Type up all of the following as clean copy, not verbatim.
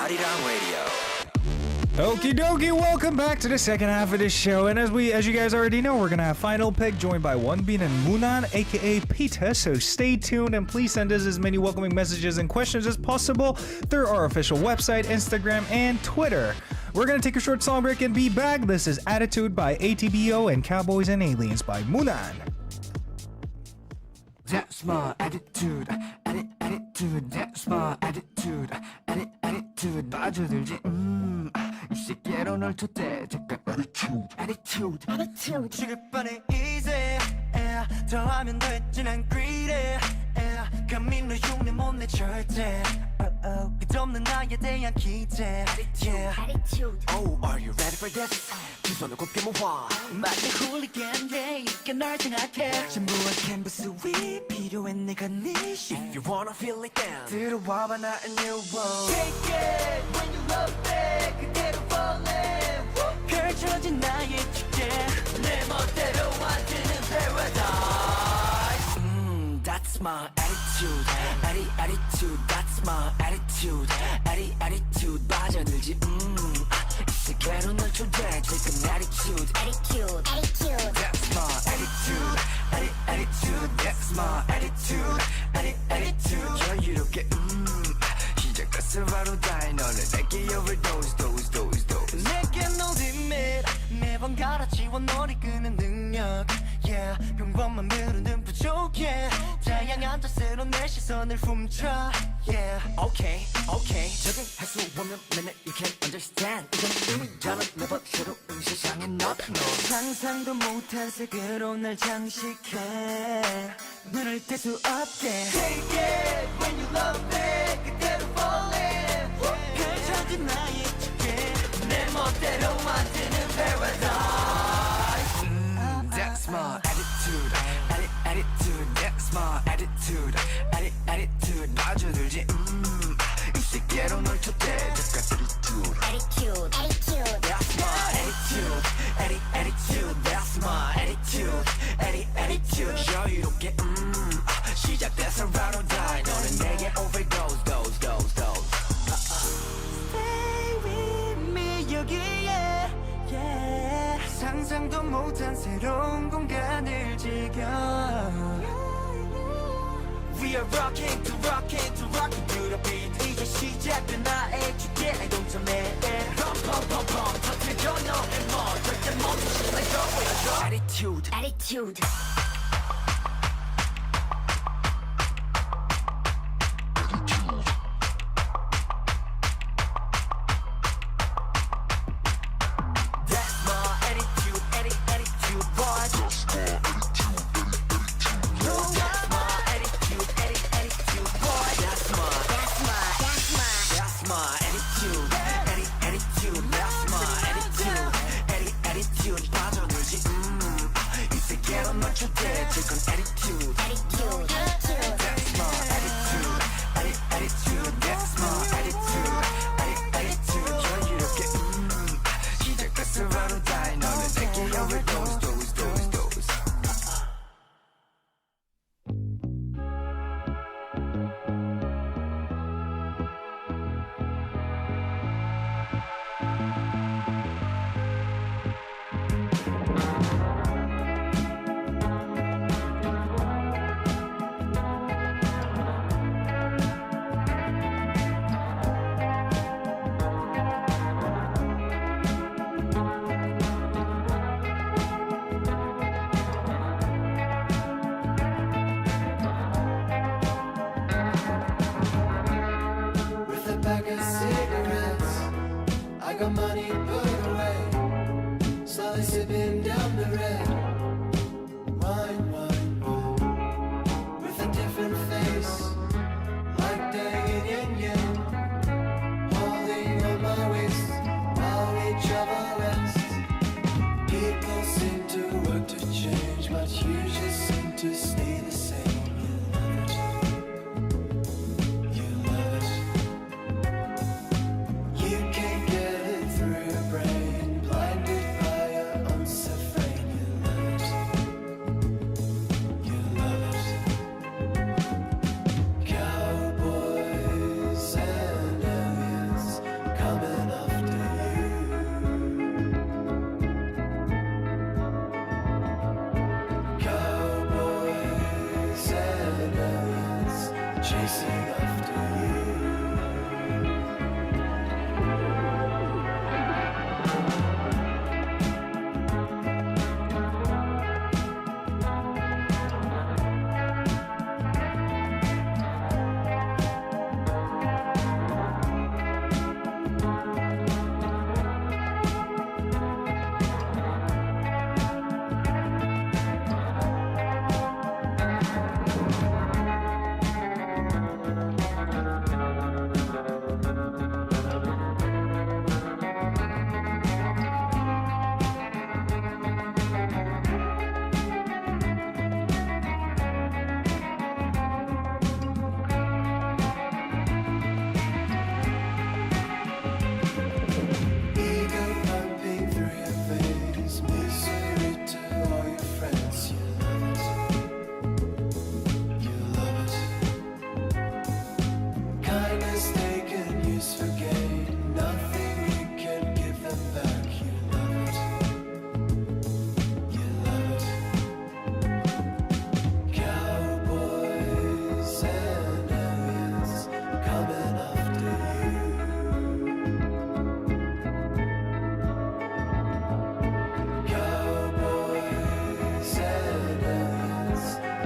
Arirang Radio. Okie dokie, welcome back to the second half of this show. And as you guys already know, we're gonna have Final Pick joined by Wonbin and Munan, aka Peter. So stay tuned and please send us as many welcoming messages and questions as possible through our official website, Instagram, and Twitter. We're gonna take a short song break and be back. This is Attitude by ATBO and Cowboys and Aliens by Munan. That's my attitude, attitude. That's my attitude, attitude. 빠져들지 이 새끼로 널 쳤대 잠깐 attitude, attitude. 취급하네 easy 더하면 됐지 난 greedy 감히 너 흉내 못 내 절대 끝없는 나에 대한 기대 attitude. Oh, are you ready for this? 두 손을 곱게 모아 마치 훌리겐 이게 날 생각해 전부한 캔버스 위 필요해 내가 niche. If you wanna feel it then 들어와봐 나 a new world. Take it when you love it 그대로 falling 펼쳐진 나의 축제 내 멋대로 만드는 paradise That's my attitude, attitude. That's my attitude, attitude. 빠져들지 이 세계로 널 초대해 지금 attitude, attitude. That's my attitude, attitude. That's my attitude, attitude. 여유롭게 시작됐어 바로 다해 너는 내게 overdose, dose. 내게 no limit 매번 갈아치워 너를 끄는 능력 Yeah 평범한 부르는 부족해 다양한 자세로 내 시선을 훔쳐 Yeah Okay 적응할 수 없는 맨날 you can't understand 이건 의미잖아 매번 새로운 세상에 not no 상상도 못한 색으로 날 장식해 눈을 뗄 수 없게 Take it when you love it 그대로 falling 펼쳐진 나의 축제 내 멋대로 만드는 paradise That's my attitude, attitude. That's my attitude, attitude. 빠져들지 이 세계로 널 초대해 잠깐 attitude. That's my attitude, attitude. That's my attitude, attitude. 여유롭게 시작돼서 바로 die 너는 내게 overdose, dose. Stay with me 여기에 yeah. 상상도 못한 새로운 공간을 즐겨 We are rocking to the beat 이제 시작된 나의 축제에 동참해 럼펌펌펌 터뜨려 너의 멋 절대 멈추지 말고 보여줘 Attitude.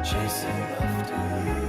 chasing after you.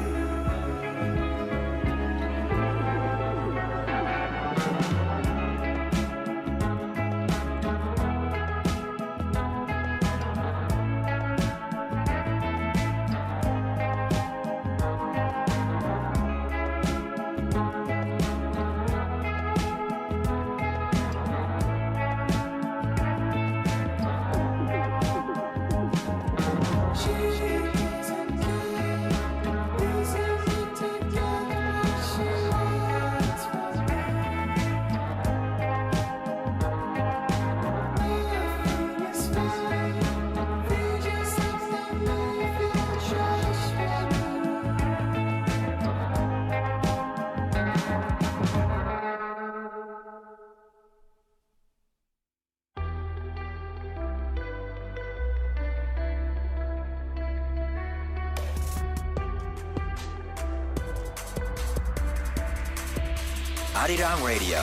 Arirang Radio.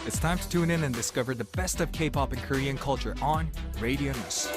It's time to tune in and discover the best of K-pop and Korean culture on Radio News.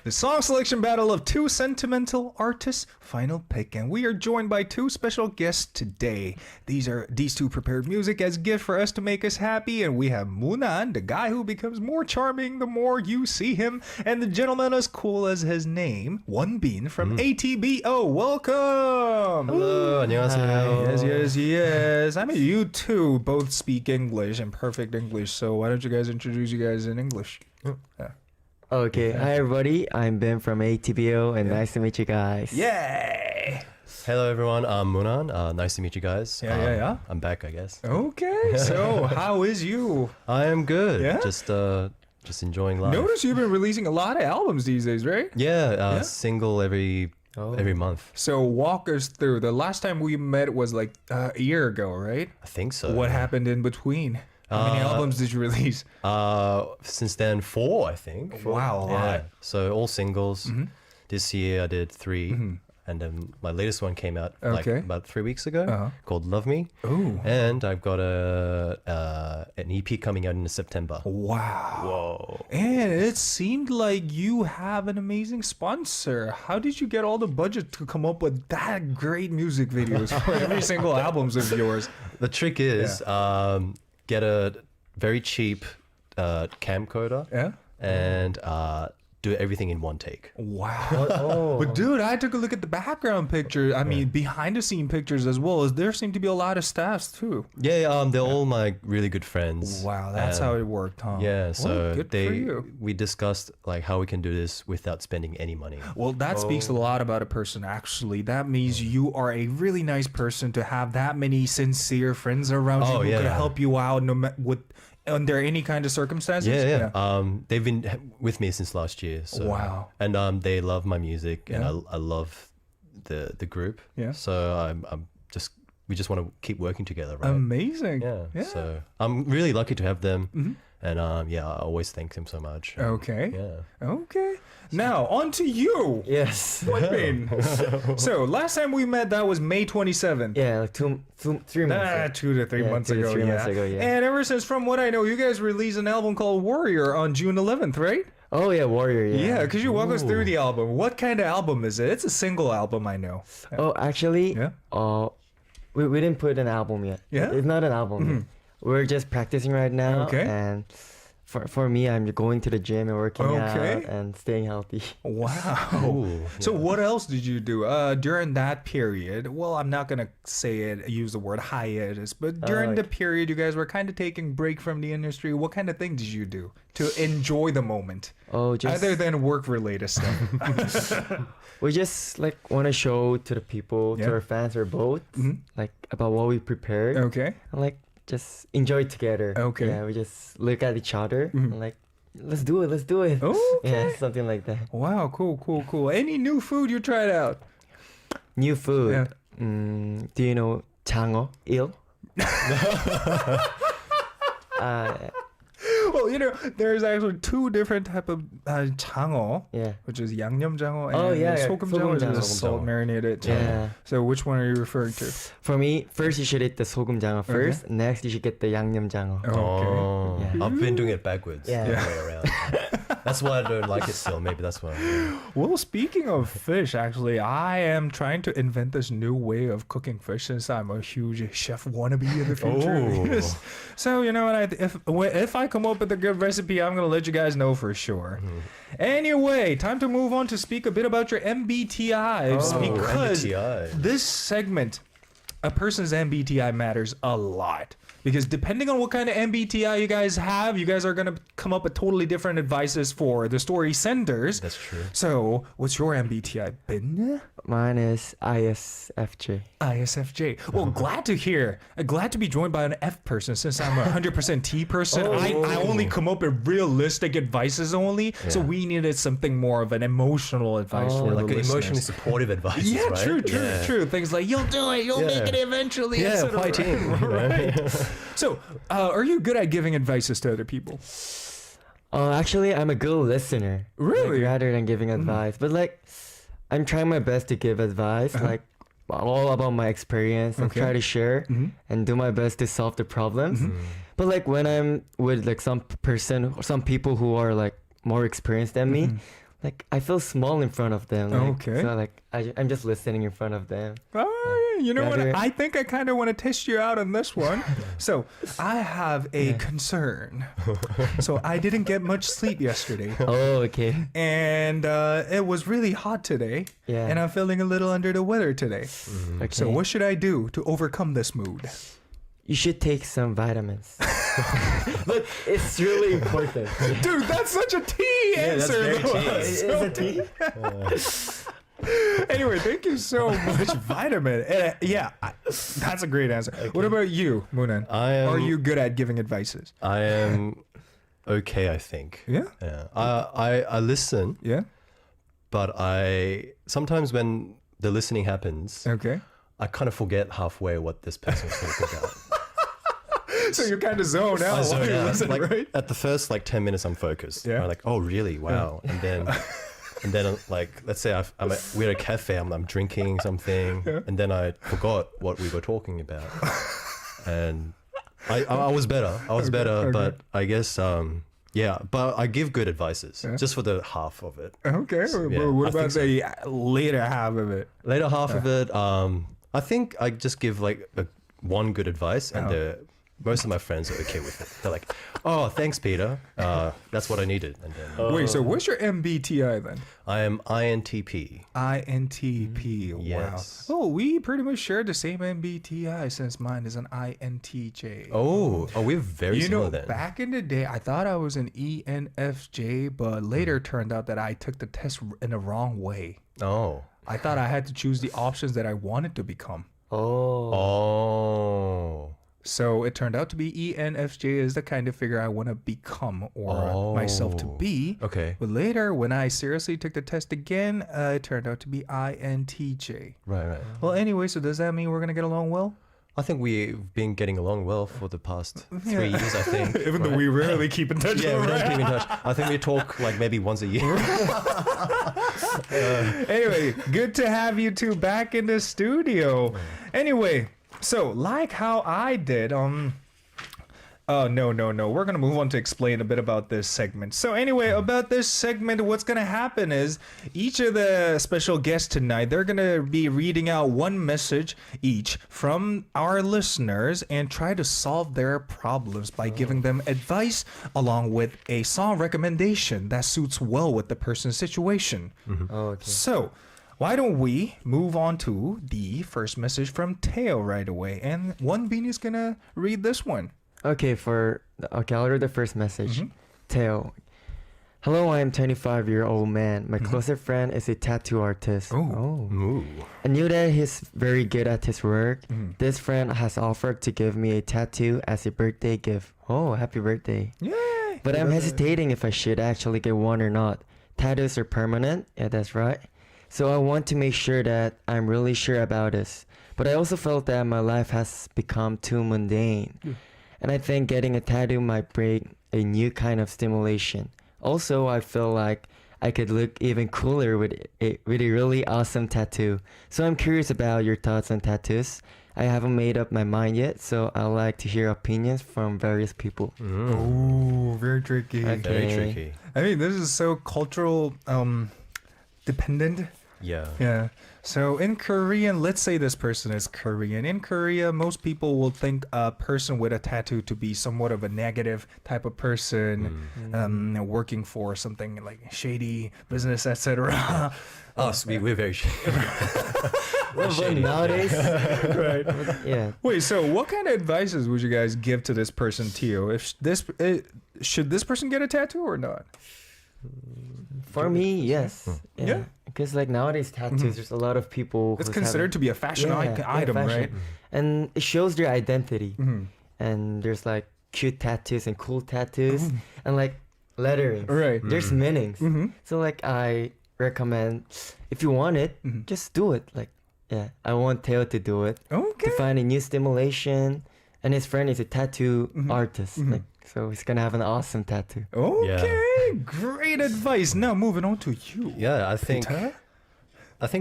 The song selection battle of two sentimental artists, final pick, and we are joined by two special guests today. These two prepared music as a gift for us to make us happy, and we have Moonan, the guy who becomes more charming the more you see him, and the gentleman as cool as his name, Wonbin from ATBO. Welcome. Hello, 안녕하세요. Yes. I mean, you two both speak English and perfect English, so why don't you guys introduce you guys in English? Yeah. Okay, hi everybody. I'm Ben from ATBO, and nice to meet you guys. Yay! Hello everyone, I'm Moonan. Nice to meet you guys. Yeah. I'm back, I guess. Okay, so how is you? I am good. Yeah? Just enjoying life. Notice you've been releasing a lot of albums these days, right? Yeah, single every month. So walk us through. The last time we met was like a year ago, right? I think so. What happened in between? How many albums did you release? Since then, 4, I think. Wow, a lot. Yeah. So all singles. This year I did 3. And then my latest one came out like about 3 weeks ago called Love Me. Ooh. And I've got an EP coming out in September. Wow. Whoa. And it seemed like you have an amazing sponsor. How did you get all the budget to come up with that great music videos for every single albums of yours? The trick is get a very cheap camcorder and do everything in one take. Wow. But dude, I took a look at the background picture. I mean, behind the scene pictures as well. As there seem to be a lot of staffs too. Yeah, they're all my really good friends. Wow, that's how it worked, huh? Yeah, so well, good for you. we discussed like how we can do this without spending any money. Well, that speaks a lot about a person, actually. That means you are a really nice person to have that many sincere friends around you who could help you out under any kind of circumstances. Yeah. They've been with me since last year. So, wow. And they love my music, and I love the group. Yeah. So we just want to keep working together, right? Amazing. Yeah. So I'm really lucky to have them. And I always thank them so much. Okay. Yeah. Okay. Now, on to you. Yes. Wonbin. So, last time we met, that was May 27th. Yeah, like 3 months ago. 2 to 3 months 2 to ago. 3 months ago, yeah. And ever since, from what I know, you guys released an album called Warrior on June 11th, right? Oh yeah, Warrior. Yeah, could you walk us through the album? What kind of album is it? It's a single album, I know. Oh, actually, we didn't put an album yet. Yeah? It's not an album yet. We're just practicing right now. Okay. And for me, I'm going to the gym and working out and staying healthy. Wow. Ooh, So what else did you do during that period? Well, I'm not going to use the word hiatus, but during the period you guys were kind of taking break from the industry, what kind of thing did you do to enjoy the moment? Oh, just other than work-related stuff. we just like want to show to the people, to our fans or both, like about what we prepared. Okay. And like just enjoy it together. Okay. Yeah, we just look at each other and like, let's do it. Okay. Yeah, something like that. Wow, cool. Any new food you tried out? New food. Yeah. Do you know 장어? eel? Well, Well, there's actually two different type of 장어, which is 양념 장어, and 소금 장어, which is a salt marinated 장어. Yeah. So which one are you referring to? For me, first you should eat the 소금 장어 first. Next, you should get the 양념 장어. Oh, Yeah. I've been doing it backwards. Yeah. The way around. That's why I don't like it still. Maybe that's why. Well, speaking of fish, actually, I am trying to invent this new way of cooking fish since I'm a huge chef wannabe in the future. Oh. Yes. So, you know what? If I come up with a good recipe, I'm going to let you guys know for sure. Anyway, time to move on to speak a bit about your MBTIs because MBTI. this segment, a person's MBTI matters a lot. Because depending on what kind of MBTI you guys have, you guys are going to come up with totally different advices for the story senders. That's true. So, what's your MBTI, Ben? Mine is ISFJ. ISFJ. Well, glad to hear. Glad to be joined by an F person since I'm a 100% T person. I only come up with realistic advices only. So we needed something more of an emotional advice for Like the an emotionally listeners. supportive advice. Yeah, right? true. Things like, you'll do it, you'll make it eventually. Yeah, etc. fighting. Right. So, are you good at giving advices to other people? Actually, I'm a good listener. Really? Rather than giving advice. But I'm trying my best to give advice, all about my experience and try to share and do my best to solve the problems. But when I'm with some people who are more experienced than me, I feel small in front of them. So I'm just listening in front of them. You know what? Rather- I think I kind of want to test you out on this one. So I have a concern. So I didn't get much sleep yesterday. Oh, okay. And it was really hot today. Yeah. And I'm feeling a little under the weather today. Okay. So what should I do to overcome this mood? You should take some vitamins. Look, it's really important. Dude, that's such a T answer. that's very T. Is it Anyway, thank you so much, Vitamin. That's a great answer. What about you, Moonan? Are you good at giving advices? I am okay, I think. Yeah? Yeah. I listen, Yeah? but I sometimes when the listening happens, Okay. I kind of forget halfway what this person's talking about. So you kind of zone out I while zone you're out. listening, right? At the first 10 minutes, I'm focused. Yeah. I'm like, oh, really? Wow. And then. And then, let's say we're at a cafe, I'm drinking something, and then I forgot what we were talking about. And I was better. But I guess, but I give good advices, just for the half of it. Okay. Yeah, Well, what I about think so. the later half of it? Later half of it, I think I just give one good advice, and most of my friends are okay with it. They're like, oh, thanks, Peter. That's what I needed. And then Wait, so what's your MBTI then? I am INTP. INTP. Yes. Wow. Oh, we pretty much share the same MBTI since mine is an INTJ. Oh, we're very similar then. Back in the day, I thought I was an ENFJ, but later turned out that I took the test in the wrong way. Oh. I thought I had to choose the options that I wanted to become. Oh. So it turned out to be ENFJ is the kind of figure I want to become or myself to be. Okay. But later, when I seriously took the test again, it turned out to be INTJ. Right. Well, anyway, so does that mean we're going to get along well? I think we've been getting along well for the past 3 years, I think. Even though we rarely keep in touch. Yeah, we don't keep in touch. I think we talk maybe once a year. Anyway, good to have you two back in the studio. Anyway, so like how I did no. We're gonna move on to explain a bit about this segment. So anyway, about this segment, what's gonna happen is each of the special guests tonight, they're gonna be reading out one message each from our listeners and try to solve their problems by giving them advice along with a song recommendation that suits well with the person's situation. okay. So, why don't we move on to the first message from Teo right away? And one bean is gonna read this one. Okay, I'll read the first message. Teo. Hello, I am 25-year-old man. My closest friend is a tattoo artist. Ooh. I knew that he's very good at his work. This friend has offered to give me a tattoo as a birthday gift. Oh, happy birthday. Yay! But I'm hesitating if I should actually get one or not. Tattoos are permanent. Yeah, that's right. So I want to make sure that I'm really sure about this. But I also felt that my life has become too mundane. And I think getting a tattoo might bring a new kind of stimulation. Also, I feel like I could look even cooler with a really awesome tattoo. So I'm curious about your thoughts on tattoos. I haven't made up my mind yet, so I'd like to hear opinions from various people. Oh, very tricky. Okay. Very tricky. I mean, this is so cultural dependent. Yeah. Yeah. So in Korean, let's say this person is Korean. In Korea, most people will think a person with a tattoo to be somewhat of a negative type of person, working for something like shady business, etc. Us, we're very But nowadays, Right. yeah. Wait, so what kind of advices would you guys give to this person, Tio? If should this person get a tattoo or not? For me, yes. Yeah. Because like nowadays tattoos, there's a lot of people. It's who's considered to be a fashion item, fashion. right? And it shows their identity. And there's like cute tattoos and cool tattoos and like lettering. Right. There's meanings. So like I recommend if you want it, just do it. Like yeah, I want Teo to do it Okay. to find a new stimulation. And his friend is a tattoo artist. Like so he's gonna have an awesome tattoo. Okay, great advice. Now moving on to you. Yeah, I think Peter?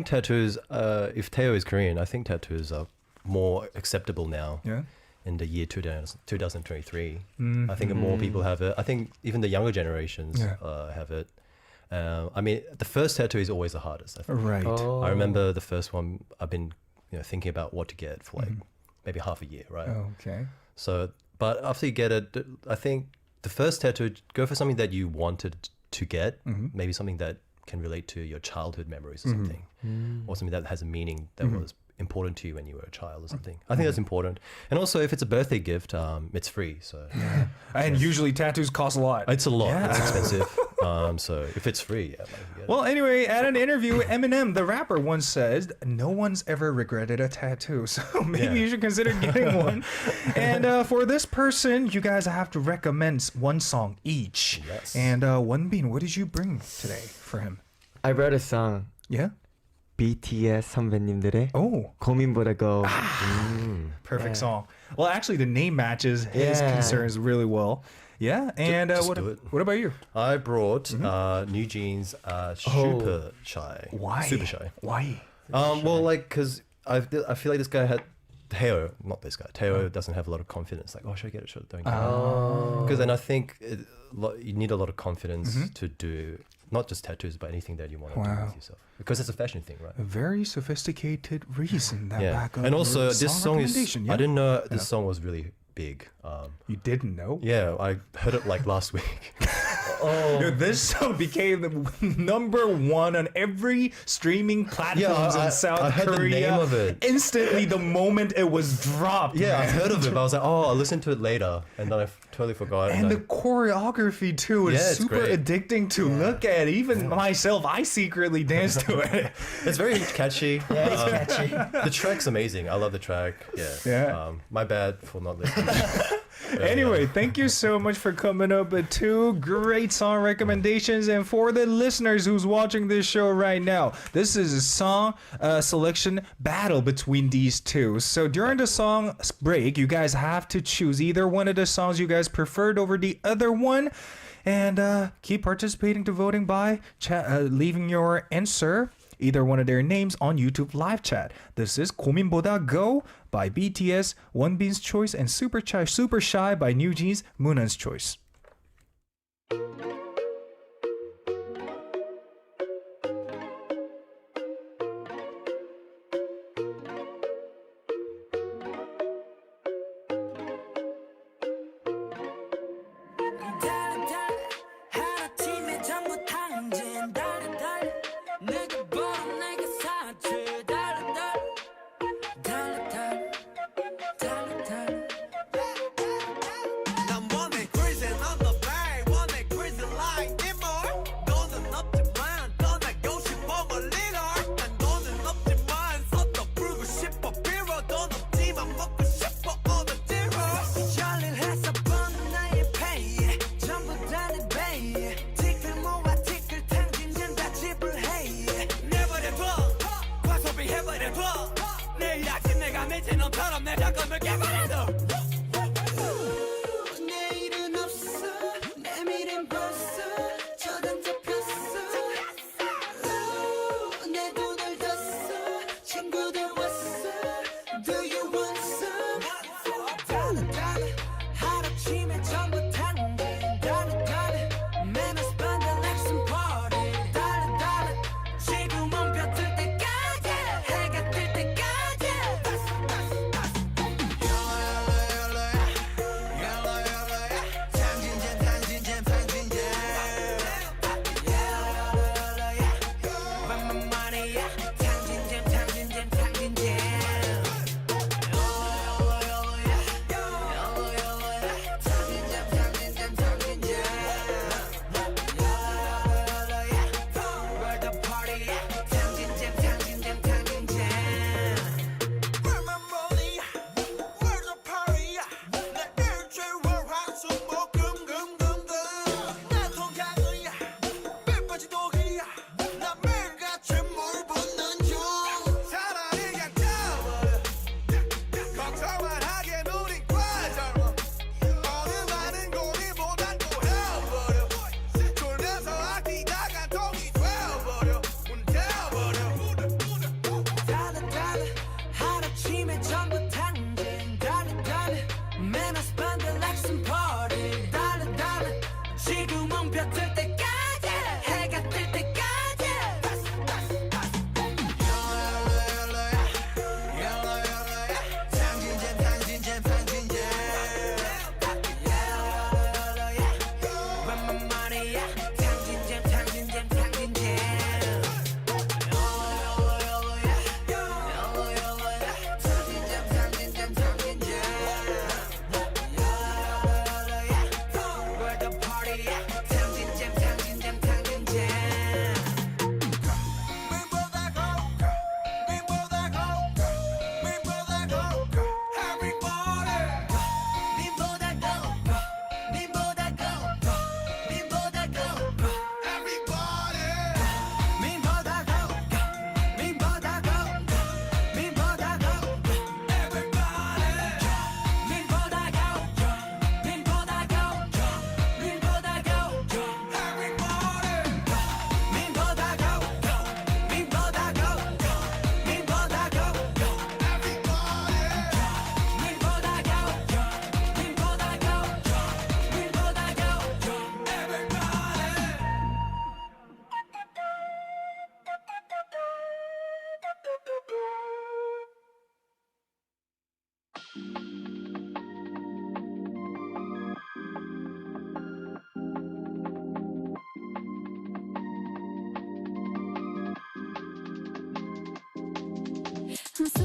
tattoos. If Teo is Korean, I think tattoos are more acceptable now. Yeah. In the year 2023, I think more people have it. I think even the younger generations have it. I mean, the first tattoo is always the hardest. I think. Right. Oh. I remember the first one. I've been thinking about what to get for like maybe half a year, right? Okay. So, but after you get it, I think the first tattoo, go for something that you wanted to get, maybe something that can relate to your childhood memories or something, or something that has a meaning that was important to you when you were a child or something. I think that's important. And also, if it's a birthday gift, it's free. So And usually tattoos cost a lot. it's a lot. It's expensive. So if it's free, yeah. Well, anyway, at an interview, Eminem, the rapper, once said, "No one's ever regretted a tattoo, so maybe you should consider getting one." And for this person, you guys have to recommend one song each. Yes. And Wonbin, what did you bring today for him? I wrote a song. Yeah. BTS 선배님들의 Oh, 고민보다 go. perfect song. Well, actually, the name matches his Yeah. concerns really well. Yeah. And just what do it. about you? I brought New Jeans Super Shy. Why? Super Shy. Why? Well, like, because I feel like this guy had Teo, not this guy. Teo doesn't have a lot of confidence. Like, oh, should I get it? Should I don't get it? Because then I think you need a lot of confidence to do not just tattoos, but anything that you want to do with yourself. Because it's a fashion thing, right? A very sophisticated reason that Yeah. back up And also, your this song is. recommendation, I didn't know this song was really big. You didn't know? Yeah, I heard it like last week. Dude, this song became the #1 on every streaming platforms in South I heard Korea. the name of it. Instantly, the moment it was dropped. Yeah, I man. heard of it, but I was like, oh, I'll listen to it later. And then I totally forgot. And the I- choreography too is Yeah, it's super great. addicting to look at. Even myself, I secretly dance to it. It's very catchy. Yeah, it's catchy. The track's amazing. I love the track. Yeah. Yeah. My bad for not listening. Anyway, thank you so much for coming up with 2 great song recommendations. And for the listeners who's watching this show right now, this is a song selection battle between these two. So during the song break, you guys have to choose either one of the songs you guys preferred over the other one. And keep participating to voting by leaving your answer, either one of their names, on YouTube live chat. This is 고민보다 Go by BTS, Wonbin's Choice, and Super Shy by New Jeans, Moonan's Choice. 하나쯤에 전부 탕진 달려 내가 벌어 내가 사줄 달려 난 원해 cruising on the bay 원해 cruising like more 돈은 없지만 떠나고 싶어 멀리걸 난 돈은 없지만 서도 부르고 싶어 비로 돈 없지만 먹고 싶어 all the zero 열일해서 버는 나의 pay 전부 다 내 pay 티끌 모아 티끌 탕진전 다 지불해 내버려둬 과소비해버려둬 내일 아침 내가 미친 놈처럼 내 잠깐을 깨버려둬 내일은 없어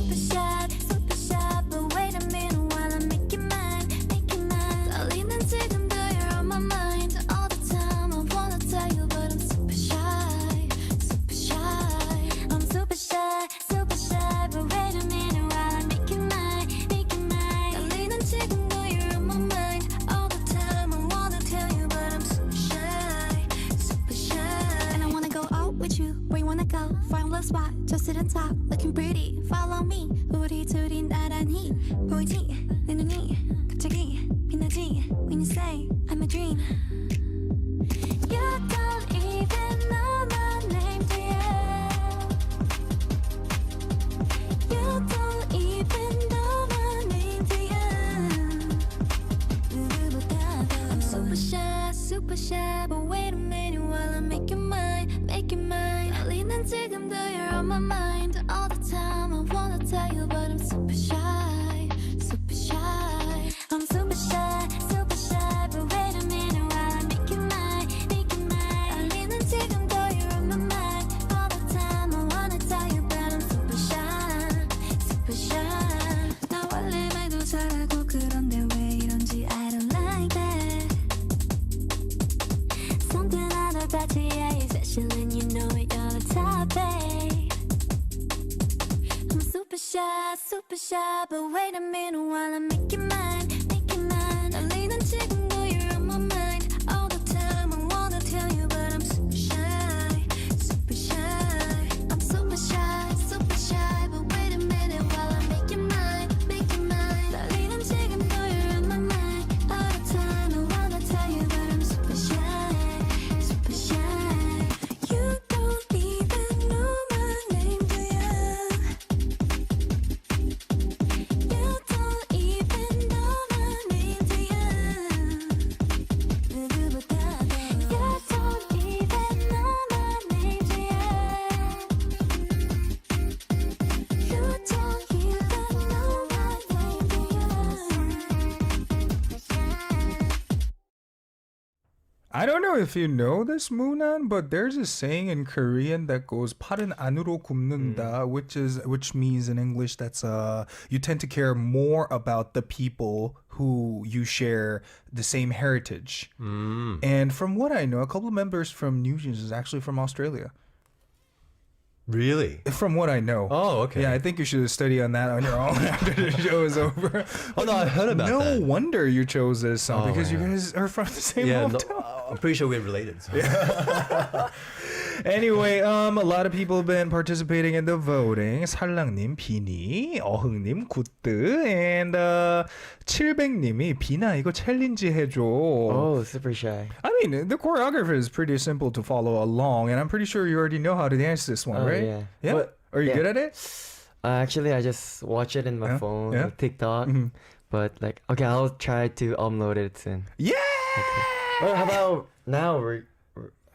super shy, but wait a minute while I make you mine, make you mine. 떨리는 지금도 you're on my mind all the time. I wanna tell you, but I'm super shy, super shy. I'm super shy, but wait a minute while I make you mine, make you mine. 떨리는 지금도 you're on my mind all the time. I wanna tell you, but I'm super shy, super shy. And I wanna go out with you, where you wanna go? Find a little spot, just sit on top, looking pretty. Follow me, 우리 둘이 나란히 보이지? 내 눈이 갑자기 빛나지? When you say I'm a dream. You don't even know my name, do you? You don't even know my name, do you? 누구보다도 I'm super shy, but wait a minute while I make you mine, make you mine. 떨리는 지금도 you're on my mind all the time. I wanna tell you, but I'm super shy, super shy. I'm super shy, but wait a minute while I make you mine, make you mine. 떨리는 지금도 you're on my mind all the time. I wanna tell you, but I'm super shy, super shy. 나 원래 말도 잘하고 그런데 왜 이런지 I don't like that. Something out of that you're special and you know it, you're the top, babe. I'm super shy, but wait a minute while I make you mine, make you mine. 떨리는 지금도 you're on my mind all the time. I wanna tell you, but I'm super shy, super shy. I'm super shy, but wait a minute while I make you mine, make you mine. 떨리는 지금도 you're on my mind all the time. I wanna tell you, but I'm super shy, super shy. You don't even know my name, do you? You don't even know my name, do you? 누구보다도 You don't even know my name, do you? You don't even know my name, do you? I don't know if you know this, Moonan, but there's a saying in Korean that goes 팔은 안으로 굽는다, which means in English that's you tend to care more about the people who you share the same heritage. And from what I know, a couple of members from New Jeans is actually from Australia. Really? From what I know. Oh, okay. Yeah, I think you should study on that on your own after the show is over. Oh, no, I heard about that. No wonder you chose this song Oh, because you yeah. guys are from the same Yeah, no, hometown. I'm pretty sure we're related. So. Anyway, a lot of people have been participating in the voting. 살랑님, 비니, 어흥님, 굿드, and 700님이 비나 이거 챌린지 해줘. Oh, super shy. I mean, the choreography is pretty simple to follow along, and I'm pretty sure you already know how to dance this one, Oh, right? yeah. Yeah? What- Are you yeah. good at it? Actually, I just watch it in my Yeah, phone, yeah. like TikTok. But like, okay, I'll try to upload it soon. Yeah! Well, how about now?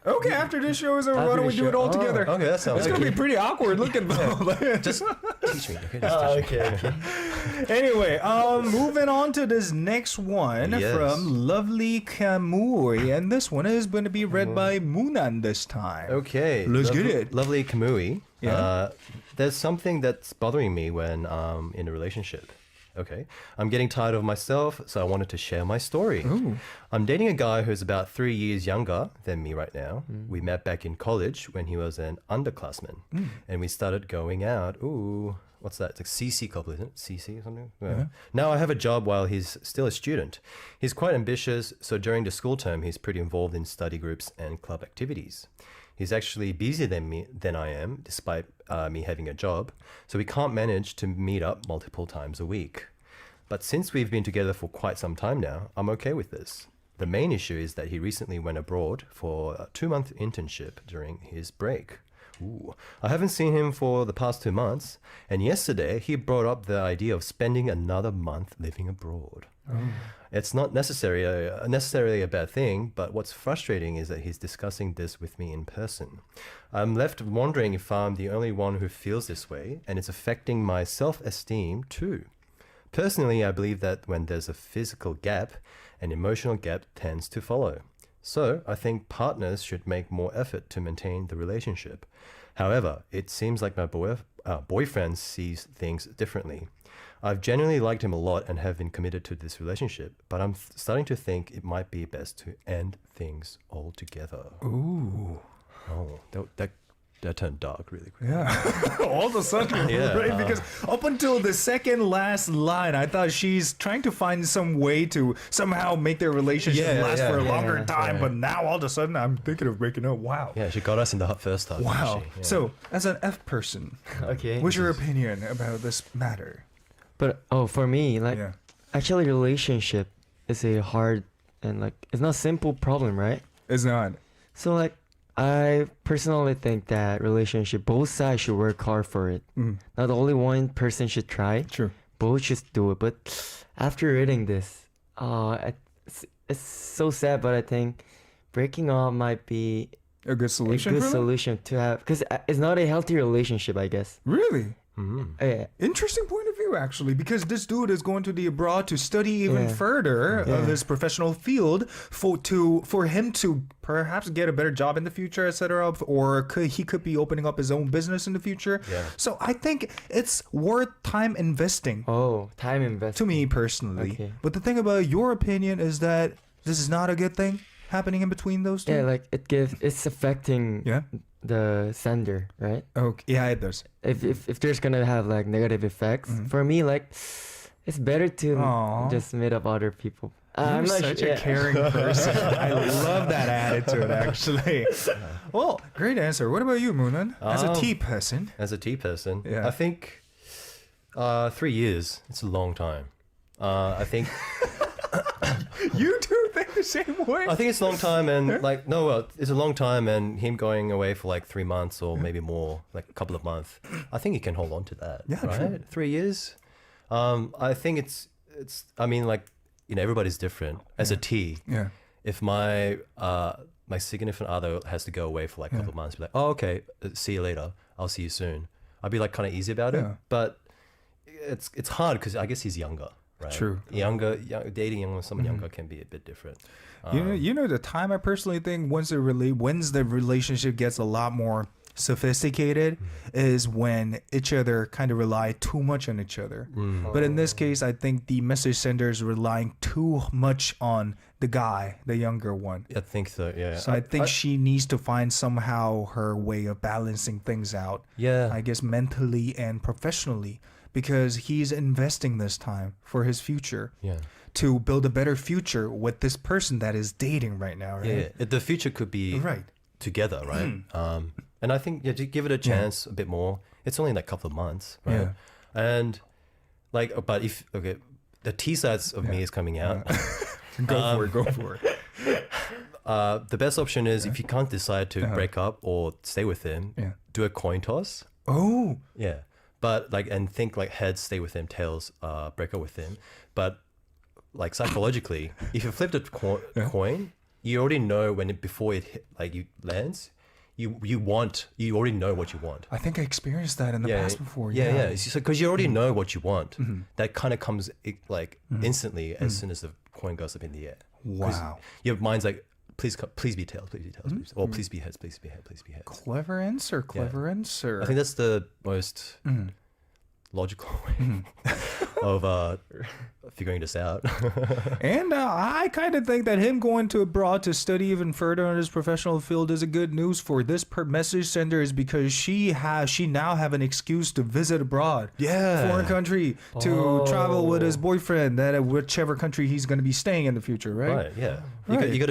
Okay, after this show is over, After why don't we the do it show. all Oh, together? Okay, that sounds It's going to be pretty awkward looking though. Just teach me. Okay, just teach me. okay. Anyway, moving on to this next one Yes. from Lovely Kamui, and this one is going to be read by Moonan this time. Okay. Let's get it. Lovely Kamui. Yeah. There's something that's bothering me when in a relationship. Okay. I'm getting tired of myself, so I wanted to share my story. I'm dating a guy who's about 3 years younger than me right now. We met back in college when he was an underclassman. And we started going out. Ooh, what's that? It's like CC couple, isn't it? CC or something? Yeah. Now I have a job while he's still a student. He's quite ambitious, so during the school term, he's pretty involved in study groups and club activities. He's actually busier than I am, despite me having a job, so we can't manage to meet up multiple times a week. But since we've been together for quite some time now, I'm okay with this. The main issue is that he recently went abroad for a 2-month internship during his break. Ooh. I haven't seen him for the past 2 months, and yesterday he brought up the idea of spending another month living abroad. It's not necessarily a bad thing, but what's frustrating is that he's discussing this with me in person. I'm left wondering if I'm the only one who feels this way, and it's affecting my self-esteem too. Personally, I believe that when there's a physical gap, an emotional gap tends to follow. So, I think partners should make more effort to maintain the relationship. However, it seems like my boyfriend sees things differently. I've genuinely liked him a lot and have been committed to this relationship, but I'm starting to think it might be best to end things altogether. Ooh. Oh, that turned dark really quick. Yeah. All of a sudden, Yeah, right? Because up until the second last line, I thought she's trying to find some way to somehow make their relationship Yeah, last for a yeah, longer yeah, time. yeah. But now all of a sudden, I'm thinking of breaking up. Wow. Yeah, she got us in the first half. Wow. didn't she? Yeah. So, as an F person, Okay. what's your opinion about this matter? But for me, like Yeah. actually, relationship is a hard and like it's not simple problem, right? It's not. So like I personally think that relationship both sides should work hard for it. Mm. Not only one person should try. True. Both should do it. But after reading this, it's so sad. But I think breaking up might be A good solution a good for them? solution to have because it's not a healthy relationship, I guess. Really? Yeah. Interesting point of view, actually, because this dude is going to the abroad to study even Yeah. further Yeah. of his professional field for him to perhaps get a better job in the future, etc. Or he could be opening up his own business in the future. Yeah. So I think it's worth time investing Oh, time investment. to me personally. Okay. But the thing about your opinion is that this is not a good thing happening in between those two. Yeah, like it's affecting Yeah. the sender, right? Okay. Yeah, it does. If there's gonna have like negative effects, for me like it's better to Aw. just meet up other people. You're I'm not such sure. a caring person. I love that attitude, actually. Well, great answer. What about you, Moonan? As a T person. As a T person, Yeah. I think 3 years. It's a long time. I think You do think the same way? I think it's a long time, and like no, well, it's a long time, and him going away for like 3 months or maybe more, like a couple of months. I think he can hold on to that. Yeah, right. true. 3 years. I think it's. I mean, like everybody's different. As a T, Yeah. if my my significant other has to go away for like a couple of months, be like, oh okay, see you later. I'll see you soon. I'd be like kind of easy about it, Yeah. but it's hard because I guess he's younger. Right. True. Dating someone younger can be a bit different. You know the time I personally think once the relationship gets a lot more sophisticated is when each other kind of rely too much on each other. But in this case, I think the message sender is relying too much on the guy, the younger one. I think so. Yeah. So I think she needs to find somehow her way of balancing things out. Yeah. I guess mentally and professionally, because he's investing this time for his future. Yeah. To build a better future with this person that is dating right now, right? Yeah. The future could be Right. together, right? And I think to give it a chance a bit more. It's only like a couple of months, right? Yeah. And like, but if the T sides of me is coming out. Go for it. The best option is if you can't decide to break up or stay with him, do a coin toss. Oh, Yeah. But like, and think like heads, stay with him, tails, break up with him. But like psychologically, if you flip the coin, you already know before it hit, like you lands, you already know what you want. I think I experienced that in the past before. Yeah. Because you already know what you want. That kind of comes like instantly as soon as the coin goes up in the air. 'Cause Wow. your mind's like, please be tails, please be tails, please. Or please be heads, please be heads, please be heads. Clever answer. I think that's the most logical way of figuring this out. And I kind of think that him going to abroad to study even further in his professional field is a good news for this message sender, is because she now have an excuse to visit abroad, foreign country, to travel with his boyfriend, that whichever country he's going to be staying in the future, right? Right, yeah. Right. You got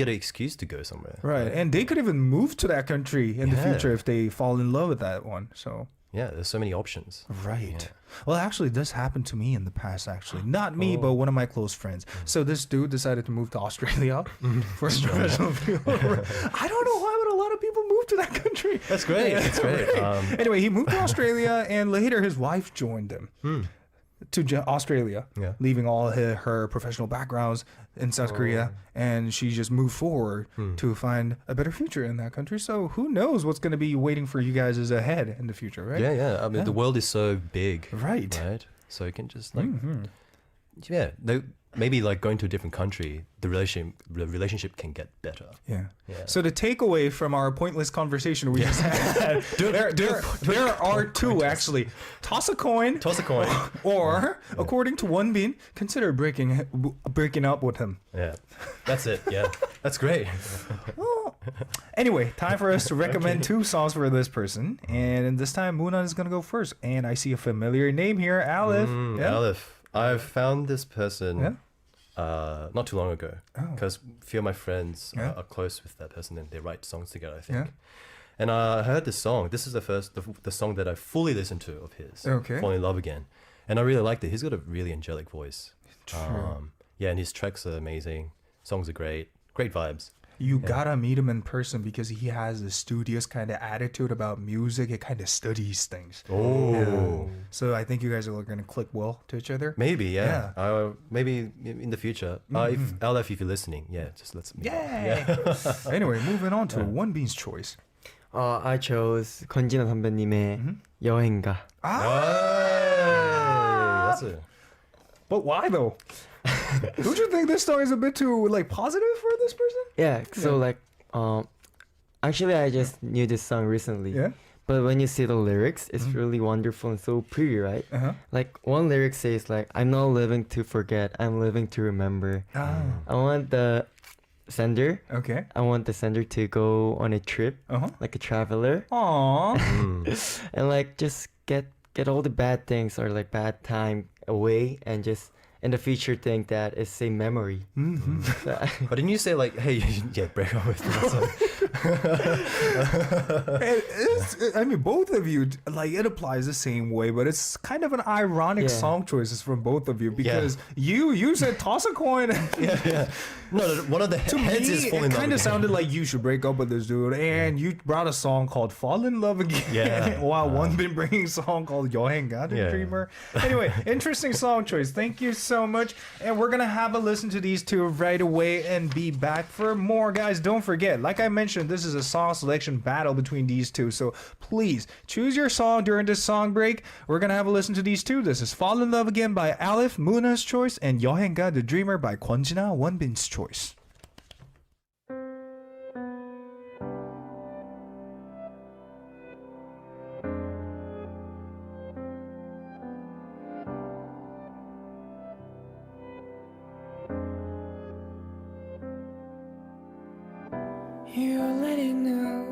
an excuse to go somewhere. Right, and they could even move to that country in the Yeah. future if they fall in love with that one. So. Yeah, there's so many options. Right. Well, actually, this happened to me in the past, actually. Not me, but one of my close friends. So this dude decided to move to Australia for his professional field. I don't know why, but a lot of people move to that country. That's great. That's great. Anyway, he moved to Australia, and later his wife joined him to Australia, Yeah. leaving all her professional backgrounds in South Korea, and she just moved forward to find a better future in that country. So who knows what's going to be waiting for you guys as ahead in the future, right? Yeah. I mean, the world is so big. Right. Right. So you can just like, yeah. maybe like going to a different country, the relationship can get better. Yeah. Yeah. So the takeaway from our pointless conversation we just had, there are two actually. Toss a coin. Toss a coin. Or, according to Wonbin, consider breaking up with him. Yeah, that's it. Yeah, that's great. Anyway, time for us to recommend two songs for this person. And this time, Moonan is going to go first. And I see a familiar name here, Aleph. Yeah? Aleph. I've found this person Yeah? not too long ago because a few of my friends Yeah. are close with that person and they write songs together, I think. Yeah. And I heard this song. This is the song that I fully listened to of his. Okay. Fall in Love Again. And I really liked it. He's got a really angelic voice. True. Yeah, and his tracks are amazing. Songs are great. Great vibes. You gotta meet him in person because he has a studious kind of attitude about music. He kind of studies things. Oh. So I think you guys are gonna click well to each other. Maybe, yeah. Maybe in the future. If Aleph, if you're listening, just let's. Yay! Anyway, moving on to Wonbin's choice. I chose 권진아 선배님의 여행가. That's it. But why though? Don't you think this song is a bit too like positive for this person? Yeah, so like actually I just knew this song recently. Yeah. But when you see the lyrics, it's really wonderful and so pretty, right? Uh-huh. Like one lyric says like, I'm not living to forget, I'm living to remember. Ah. I want the sender to go on a trip, like a traveler, Aww. and like just get all the bad things or like bad time away, and just in the future think that it's a memory. But didn't you say like, hey, break up with me? I mean, both of you, like, it applies the same way, but it's kind of an ironic song choices from both of you because you said toss a coin. No, one of the To heads me, is falling it in love kind of again. sounded like you should break up with this dude, and you brought a song called "Fall in Love Again," while one been bringing a song called "여행가 the Dreamer." Anyway, interesting song choice. Thank you so much, and we're gonna have a listen to these two right away and be back for more, guys. Don't forget, like I mentioned, this is a song selection battle between these two, so please choose your song during this song break. We're gonna have a listen to these two. This is "Fall in Love Again" by Aleph, Muna's choice, and "여행가 the Dreamer" by 권진아, Wonbin's choice. You already know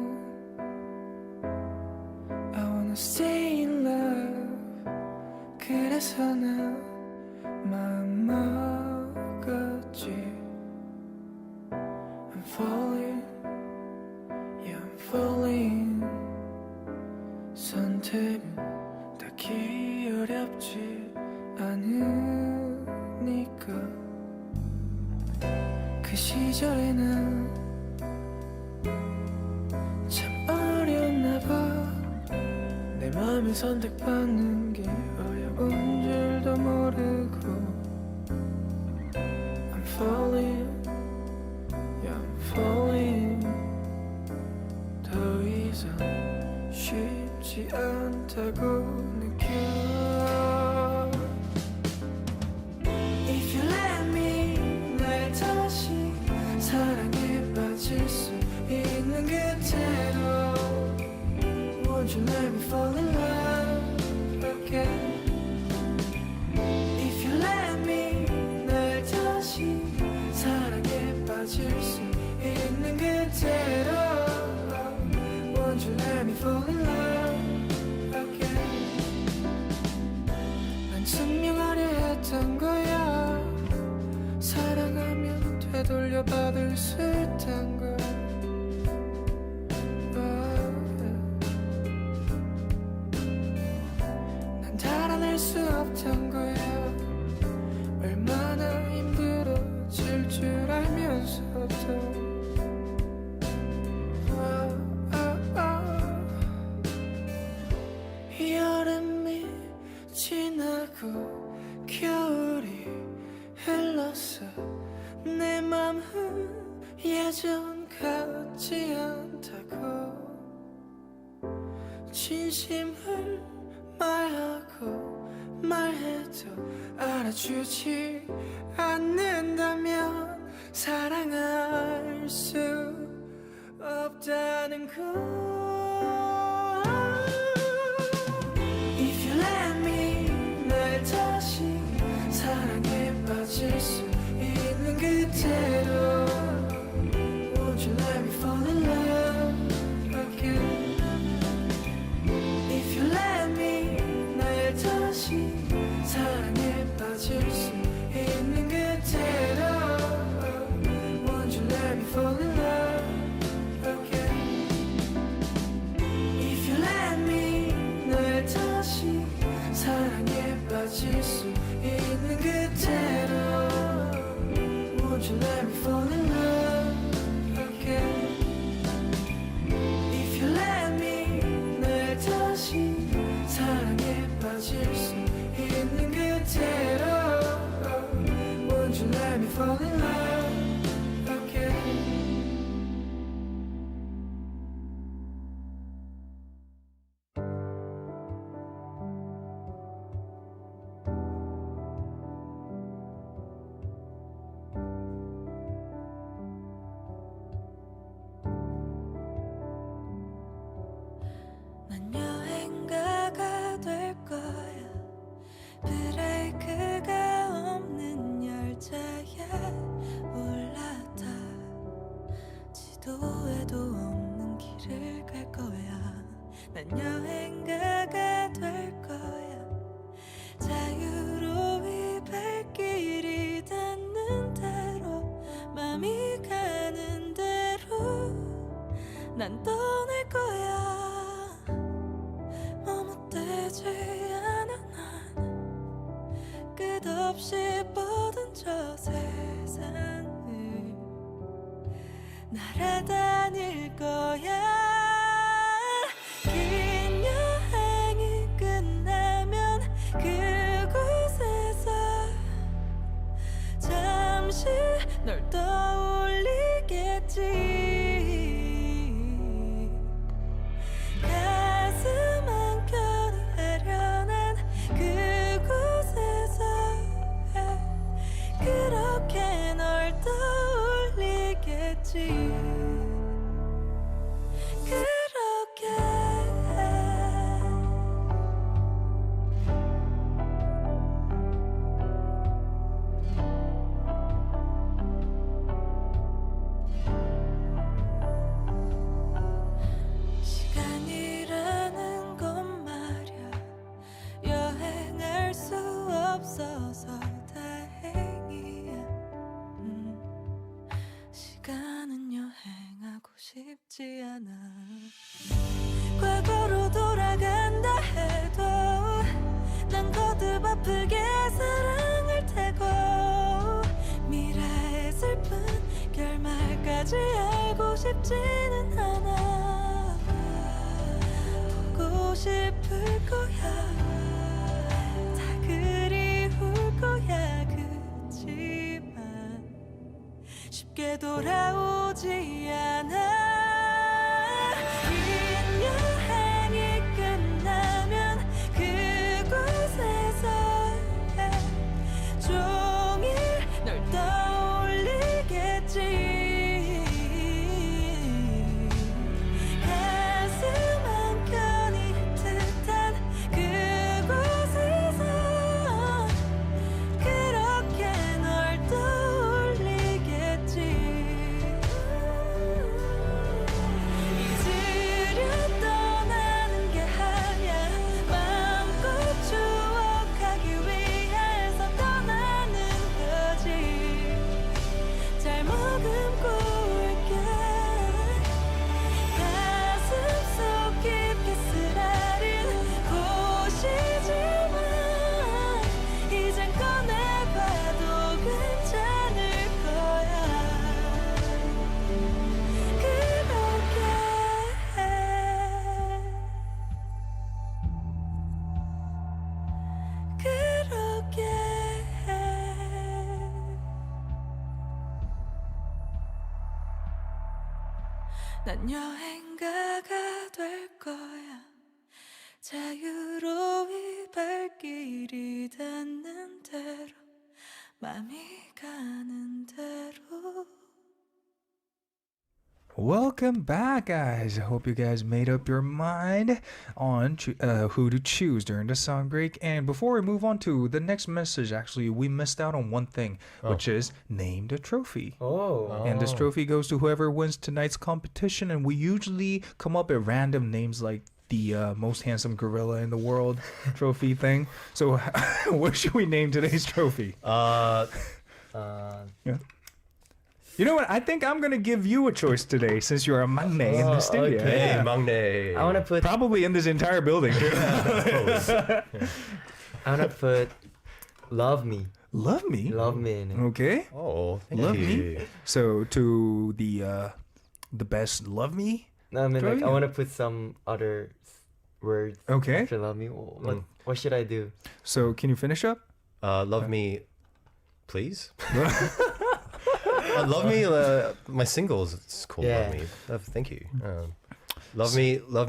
I wanna stay in love. 그래서 나 마음 먹었지. I'm falling, yeah I'm falling. 선택은 딱히 어렵지 않으니까. 그 시절에 난 참 어렸나봐. 내 맘을 선택받는 게 어려운 줄도 모르고. I'm falling, yeah I'm falling. 더 이상 쉽지 않다고 느껴. If you let me 날 다시 사랑에 빠질 수 있는 그대로. Won't you let me fall in love again? If you let me 날 다시 사랑에 빠질 수 있는 그대로. Won't you let me fall in love again? 난 증명하려 했던 거야. 사랑하면 되돌려받을 수 있단 걸. 난 달아낼 수 없단 거야. 얼마나 힘들어질 줄 알면서도. 여름이 지나고 겨울이 흘렀어. 내 맘은 예전 같지 않다고. 진심을 말하고 말해도 알아주지 않는다면 사랑할 수 없다는 걸. If you let me 날 다시 사랑에 빠질 수 있는 그대로 Won't you let me fall in love again. If you let me 날 다시 사랑에 빠질 수 있는 그대로 Won't you let me fall in love again. If you let me 날 다시 사랑에 빠질 수 있는 그대로 Won't you let me fall in love again. If you let me 날 다시 사랑에 빠질 수 있는 그대로 Won't you let me fall in love again. 난 여행가가 될 거야. 브레이크가 없는 열차에 올라타 지도에도 없는 길을 갈 거야. 난 여행가가 될 거야. 자유로이 발길이 닿는 대로 맘이 가는 대로 난 떠날 거야. 머뭇대지 않아 난 끝없이 뻗은 저 세상을 날아다닐 거야. 긴 여행이 끝나면 그곳에서 잠시 널 떠올리겠지. 가슴 한켠이 아련한 그곳에서 그렇게 널 떠올리겠지. 그렇게 시간이라는 건 말야 여행할 수 없어서 다행이야. 시간은 여행하고 싶지 않아. 과거로 돌아간다 해도 난 거듭 아프게 사랑을 테고 미래의 슬픈 결말까지 알고 싶지는 않아. 보고 싶을 거야. 다 그리울 거야. 그치만 쉽게 돌아오지 않아. 긴 여행이 끝나면 그곳에서 종일 널 떠올리겠지. 가슴 한켠이 뜻한 그곳에서 그렇게 널 떠올리겠지. 잊으려 떠나는 게 아니야. 마음껏 추억하기 위해서 떠나는 거지. 잘 머금고 올게. 가슴 속 깊게 쓰라린 곳이지만 이젠 꺼내봐도 괜찮을 거야. 그렇게 난 여행가가 될 거야. 자유로이 발길이 맘이 가는 대로. Welcome back, guys. I hope you guys made up your mind on who to choose during the song break. And before we move on to the next message, actually, we missed out on one thing, which is name the trophy. Oh. And this trophy goes to whoever wins tonight's competition. And we usually come up with random names like the most handsome gorilla in the world trophy thing. So what should we name today's trophy? Yeah. You know what? I think I'm going to give you a choice today since you're a maknae in the studio. Hey, Yeah. Mangne. I want to put Probably in this entire building. I want to put love me. Love me? In it. Okay. Oh, thank Love you. me? So to the best love me? No, I mean, like, I Brilliant. want to put some other words Okay. after love me. What should I do? So can you finish up? Love me, please. Love me. My singles. It's called Yeah. Love Me. Thank you. Love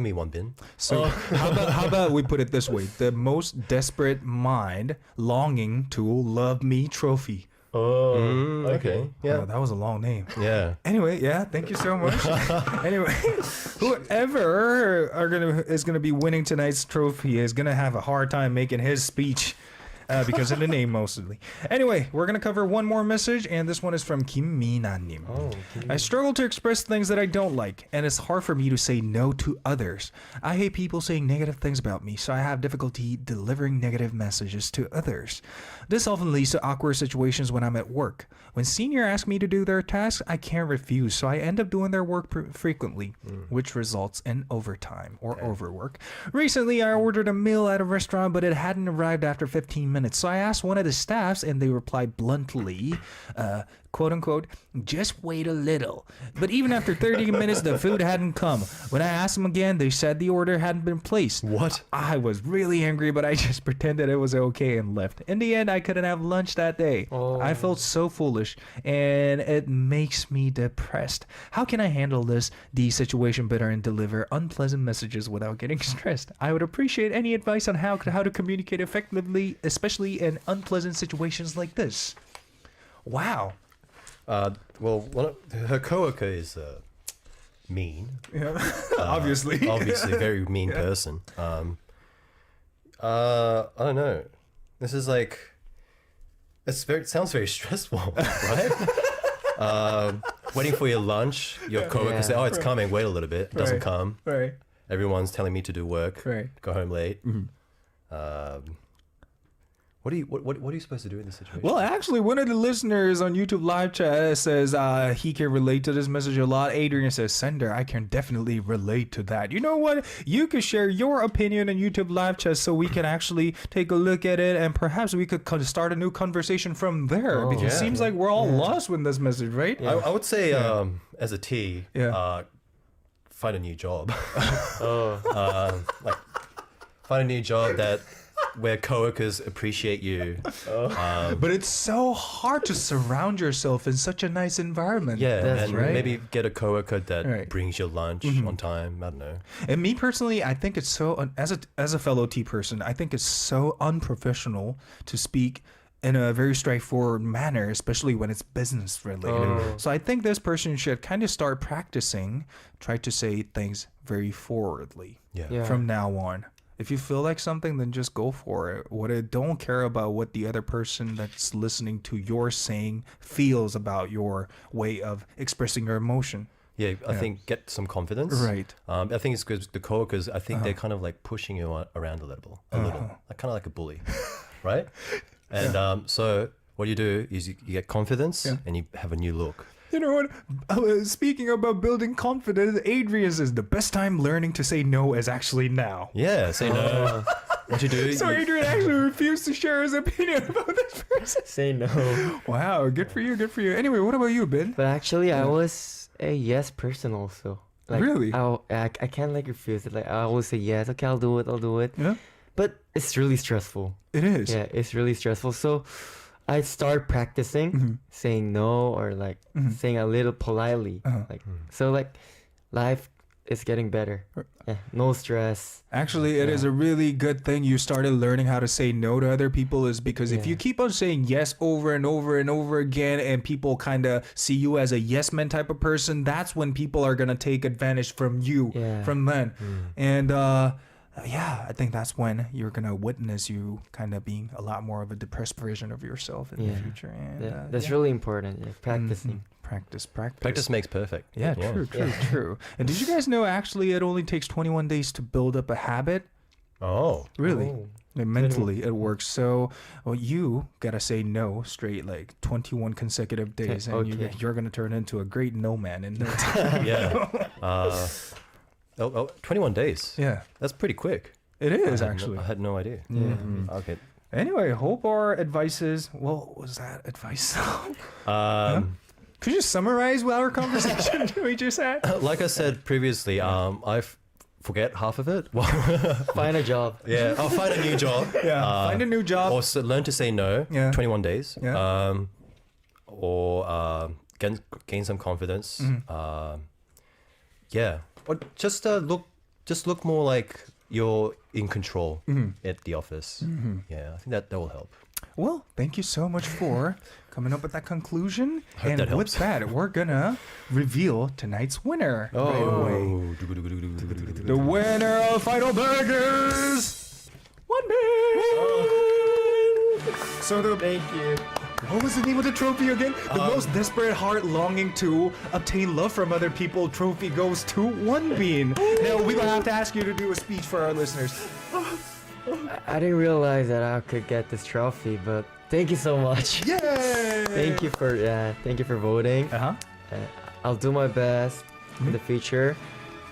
me, one bin. So how about we put it this way? The most desperate mind longing to love me trophy. Okay. Yeah, Yeah. that was a long name. Yeah. Anyway, yeah, thank you so much. Anyway, whoever is gonna be winning tonight's trophy is gonna have a hard time making his speech. Because of the name mostly. Anyway, we're going to cover one more message, and this one is from Kim Mina-nim. I struggle to express things that I don't like, and it's hard for me to say no to others. I hate people saying negative things about me, so I have difficulty delivering negative messages to others. This often leads to awkward situations when I'm at work. When senior asks me to do their tasks, I can't refuse, so I end up doing their work frequently, which results in overtime or overwork. Recently, I ordered a meal at a restaurant, but it hadn't arrived after 15 minutes. So I asked one of the staffs, and they replied bluntly, quote unquote, just wait a little. But even after 30 minutes, the food hadn't come. When I asked them again, they said the order hadn't been placed. What? I was really angry, but I just pretended it was okay and left. In the end, I couldn't have lunch that day. I felt so foolish, and it makes me depressed. How can I handle the situation better and deliver unpleasant messages without getting stressed? I would appreciate any advice on how to communicate effectively, especially in unpleasant situations like this. Wow. Well, her coworker is mean. Yeah. Obviously. Obviously, a very mean person. I don't know. This is like, it sounds very stressful, right? Waiting for your lunch, your coworker say, "Oh, it's coming. Wait a little bit." It doesn't Right. come. Right. Everyone's telling me to do work. Right. Go home late. What are you supposed to do in this situation? Well, actually, one of the listeners on YouTube live chat says he can relate to this message a lot. Adrian says, Sender, I can definitely relate to that. You know what? You could share your opinion in YouTube live chat so we can actually take a look at it, and perhaps we could start a new conversation from there. Because it seems like we're all lost with this message, right? I would say, as a T, Yeah. find a new job. Like, find a new job where coworkers appreciate you. But it's so hard to surround yourself in such a nice environment. Yeah, That's and right. maybe get a coworker that Right. brings your lunch on time. I don't know. And me personally, I think it's so, as a fellow T person, I think it's so unprofessional to speak in a very straightforward manner, especially when it's business related. So I think this person should kind of start practicing, try to say things very forwardly Yeah. from now on. If you feel like something, then just go for it. Don't care about what the other person that's listening to your saying feels about your way of expressing your emotion. Yeah, I think get some confidence. Right. I think it's because the coworkers, I think they're kind of like pushing you around a little, like kind of like a bully, right? And so what you do is you get confidence and you have a new look. You know what? Speaking about building confidence, Adrian says the best time learning to say no is actually now. Yeah, say no. What you do? So Adrian actually refused to share his opinion about this person. Say no. Wow, good for you, good for you. Anyway, what about you, Ben? But actually, I was a yes person also. Like, Really? I can't like refuse it. Like, I always say yes. Okay, I'll do it. Yeah, But it's really stressful. it is. Yeah, it's really stressful. So I start practicing saying no or like saying a little politely. Like so, like life it's getting better. Yeah, no stress. Actually, it is a really good thing you started learning how to say no to other people, is because if Yeah. you keep on saying yes over and over and over again and people kind of see you as a yes man type of person, that's when people are going to take advantage from you, Yeah. from then. And yeah, I think that's when you're going to witness you kind of being a lot more of a depressed version of yourself in the Yeah. future. And Yeah, that's really important. Yeah, practicing. Practice. Practice makes perfect. Yeah, true. And did you guys know actually it only takes 21 days to build up a habit? Oh. Really? Oh. And mentally, it works. So, well, you gotta say no straight like 21 consecutive days, and Okay. you're gonna turn into a great no man in no time. Yeah. 21 days. Yeah, That's pretty quick. it is I actually. had no idea. Yeah. Okay. Anyway, hope our advices. Well, was that advice? Could you summarize our conversation we just had? Like I said previously, I forget half of it. Find a job. Yeah, I'll find a new job. Yeah, find a new job. Or learn to say no. Yeah. 21 days. Yeah. Or gain some confidence. Yeah. Or just look more like you're in control at the office. Yeah, I think that will help. Well, thank you so much for coming up with that conclusion. Hope And that with helps. that, we're gonna reveal tonight's winner right away. Oh. The winner of Final Burgers, One Bean. So Thank you. what was the name of the trophy again? The most desperate heart longing to obtain love from other people trophy goes to One Bean. Now we're gonna have to ask you to do a speech for our listeners. I didn't realize that I could get this trophy, but thank you so much. Yay! Thank you for voting. Uh-huh. I'll do my best in the future,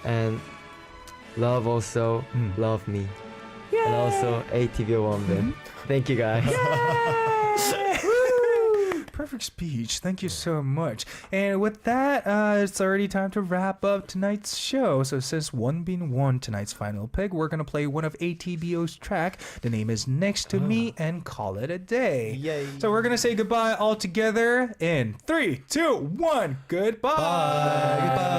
and love also love me, and also ATBO One. Thank you guys. Perfect speech. Thank you so much. And with that, it's already time to wrap up tonight's show. So since One Bean won tonight's final pick, we're going to play one of ATBO's track. The name is Next to Me, and call it a day. Yay. So we're going to say goodbye all together in 3, 2, 1. Goodbye. Goodbye.